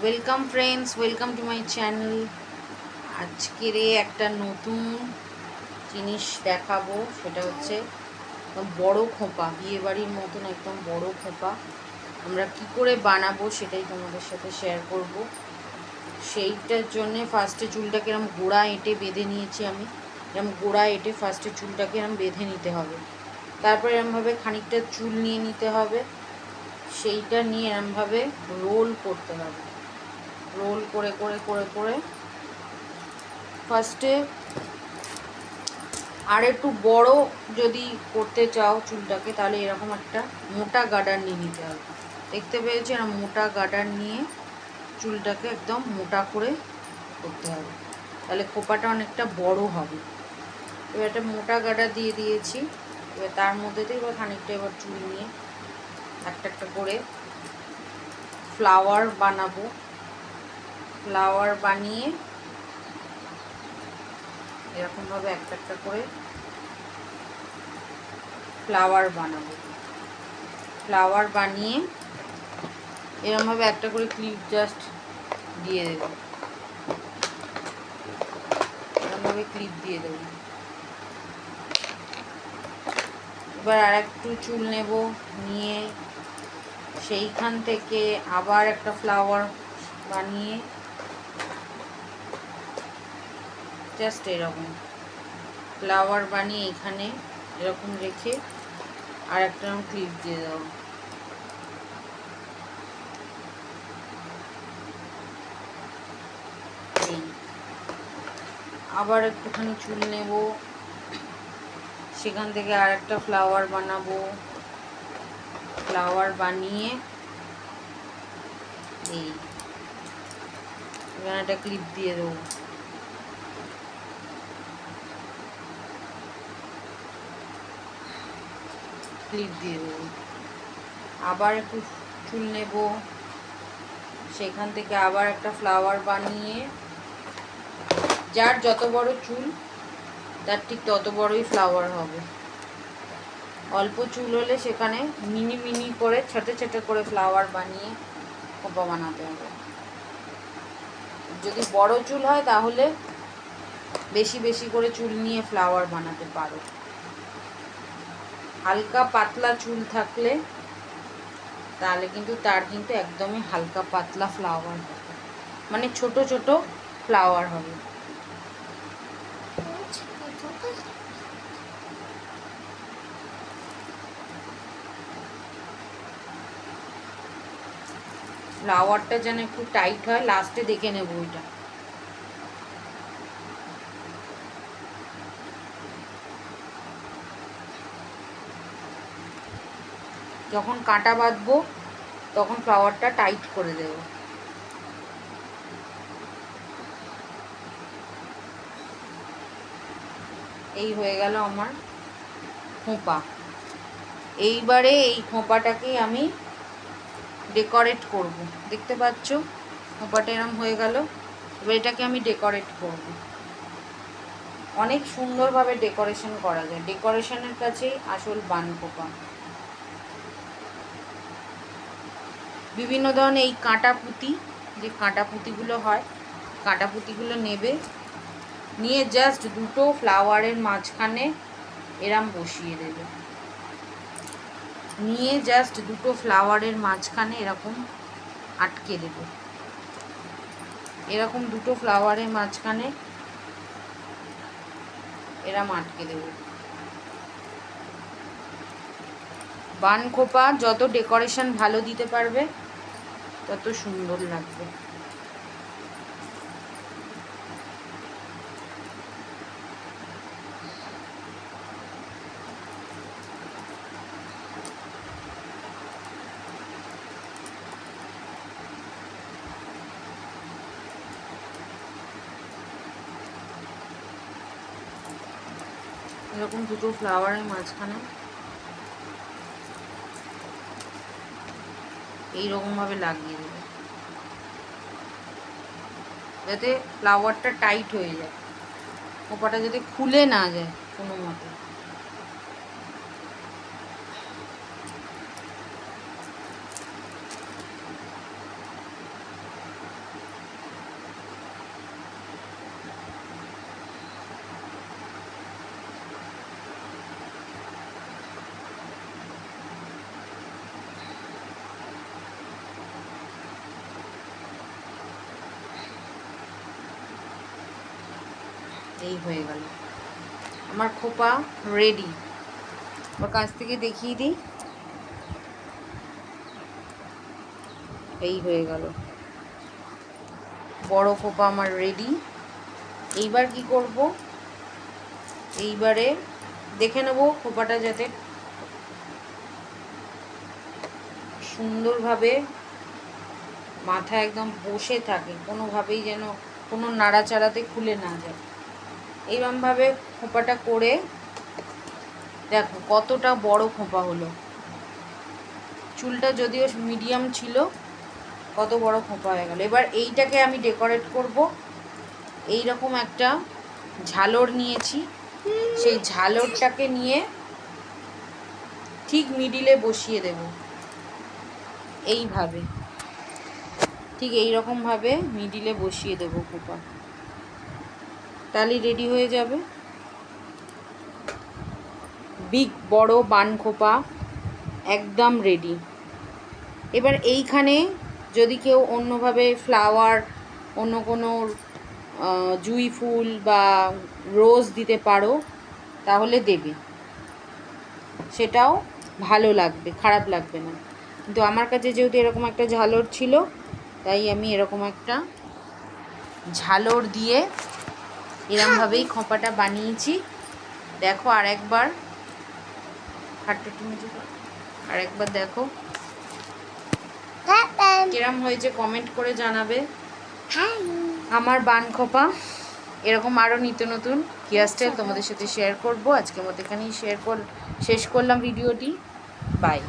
Welcome friends, welcome to my channel. আজকের একটা নতুন জিনিস দেখাবো, সেটা হচ্ছে বড় খোঁপা, বিয়েবাড়ির মতন একদম বড় খোঁপা আমরা কি করে বানাবো সেটাই তোমাদের সাথে শেয়ার করব। সেইটার জন্যে ফার্স্টে চুলটাকে এরকম গোড়া এঁটে বেঁধে নিয়েছি আমি। এরকম গোড়া এঁটে ফার্স্টে চুলটাকে এরকম বেঁধে নিতে হবে, তারপর এরমভাবে খানিকটা চুল নিয়ে নিতে হবে, সেইটা নিয়ে এরমভাবে রোল করতে হবে। রোল করে করে করে করে ফার্স্টে আর একটু বড় যদি করতে চাও চুলটাকে, তাহলে এরকম একটা মোটা গার্ডার নিয়ে নিতে হবে। দেখতে পেয়েছি, এরকম মোটা গার্ডার নিয়ে চুলটাকে একদম মোটা করে করতে হবে, তাহলে খোপাটা অনেকটা বড় হবে। এবার একটা মোটা গার্ডার দিয়ে দিয়েছি। এবার তার মধ্যে দিয়ে এবার খানিকটা এবার চুল নিয়ে একটা একটা করে ফ্লাওয়ার বানাবো। ফ্লাওয়ার বানিয়ে এরকমভাবে একটা একটা করে ফ্লাওয়ার বানাবো। ফ্লাওয়ার বানিয়ে এরকমভাবে একটা করে ক্লিপ জাস্ট দিয়ে দেবো, এরকমভাবে ক্লিপ দিয়ে দেবো। এবার আর একটু চুল নেব, নিয়ে সেইখান থেকে আবার একটা ফ্লাওয়ার বানিয়ে জাস্ট এরকম ফ্লাওয়ার বানিয়ে এখানে এরকম রেখে আর একটা ক্লিপ দিয়ে দেবো। এই আবার একটুখানি চুল নেব, সেখান থেকে আর একটা ফ্লাওয়ার বানাবো। ফ্লাওয়ার বানিয়ে এই এখানে একটা ক্লিপ দিয়ে দেবো। ক্লিপ দিয়ে দেবো। আবার একটু চুল নেব, সেখান থেকে আবার একটা ফ্লাওয়ার বানিয়ে, যার যত বড় চুল তার ঠিক তত বড়ই ফ্লাওয়ার হবে। অল্প চুল হলে সেখানে মিনি মিনি করে ছোটো ছোটো করে ফ্লাওয়ার বানিয়ে খোঁপা বানাতে হবে। যদি বড় চুল হয় তাহলে বেশি বেশি করে চুল নিয়ে ফ্লাওয়ার বানাতে পারো। হালকা পাতলা চুল থাকলে তাহলে কিন্তু তার কিন্তু একদমই হালকা পাতলা ফ্লাওয়ার হবে, মানে ছোট ছোট ফ্লাওয়ার হবে। ফ্লাওয়ারটা যেন একটু টাইট হয়, লাস্টে দেখে নেব ওইটা। যখন কাঁটা বাঁধবো তখন ফ্লাওয়ারটা টাইট করে দেব। এই হয়ে গেল আমার খোঁপা। এইবারে এই খোঁপাটাকে আমি ডেকোরেট করব। দেখতে পাচ্ছ খোঁপাটা এরম হয়ে গেল। এবার এটাকে আমি ডেকোরেট করব। অনেক সুন্দরভাবে ডেকোরেশন করা যায়, ডেকোরেশনের কাছেই আসল বান খোঁপা। বিভিন্ন ধরনের এই কাঁটা পুঁতি, যে কাঁটা পুঁতিগুলো হয়, কাঁটা পুঁতিগুলো নেবে, নিয়ে জাস্ট দুটো ফ্লাওয়ারের মাঝখানে এরম বসিয়ে দেবে। নিয়ে জাস্ট দুটো ফ্লাওয়ারের মাঝখানে এরকম আটকে দেবে। এরকম দুটো ফ্লাওয়ারের মাঝখানে এরম আটকে দেবে। বান খোঁপা যত ডেকোরেশন ভালো দিতে পারবে তত সুন্দর লাগবে। এরকম দুটো ফ্লাওয়ারের মাঝখানে এইরকমভাবে লাগিয়ে দেবে, যাতে ফ্লাওয়ারটা টাইট হয়ে যায়, খোঁপাটা যাতে খুলে না যায় কোনো মতে। এই হয়ে গেল আমার খোপা রেডি। ওর কাছ থেকে দেখিয়ে দিই, এই হয়ে গেল বড় খোপা আমার রেডি। এইবার কি করব, এইবারে দেখে নেব খোপাটা যাতে সুন্দরভাবে মাথা একদম বসে থাকে, কোনোভাবেই যেন কোনো নাড়াচাড়াতে খুলে না যায়। এইরকমভাবে খোপাটা করে দেখো কতটা বড় খোপা হলো। চুলটা যদিও মিডিয়াম ছিল, কত বড় খোপা হয়ে গেল। এবার এইটাকে আমি ডেকোরেট করব। এই রকম একটা ঝালর নিয়েছি, সেই ঝালরটাকে নিয়ে ঠিক মিডিলে বসিয়ে দেব, এইভাবে ঠিক এই রকমভাবে মিডিলে বসিয়ে দেব খোপা, তাহলে রেডি হয়ে যাবে বিগ বড় বান খোপা, একদম রেডি। এবার এইখানে যদি কেউ অন্যভাবে ফ্লাওয়ার, অন্য কোনো জুঁই ফুল বা রোজ দিতে পারো তাহলে দেবে, সেটাও ভালো লাগবে, খারাপ লাগবে না। কিন্তু আমার কাছে যেহেতু এরকম একটা ঝালর ছিল, তাই আমি এরকম একটা ঝালর দিয়ে এরকমভাবেই খোঁপাটা বানিয়েছি। দেখো আর একবার আর একবার দেখো কিরম হয়েছে, কমেন্ট করে জানাবে। আমার বান খোপা এরকম আরও নিত্য নতুন হেয়ারস্টাইল তোমাদের সাথে শেয়ার করব। আজকের মতো এখানেই শেষ করলাম ভিডিওটি। বাই।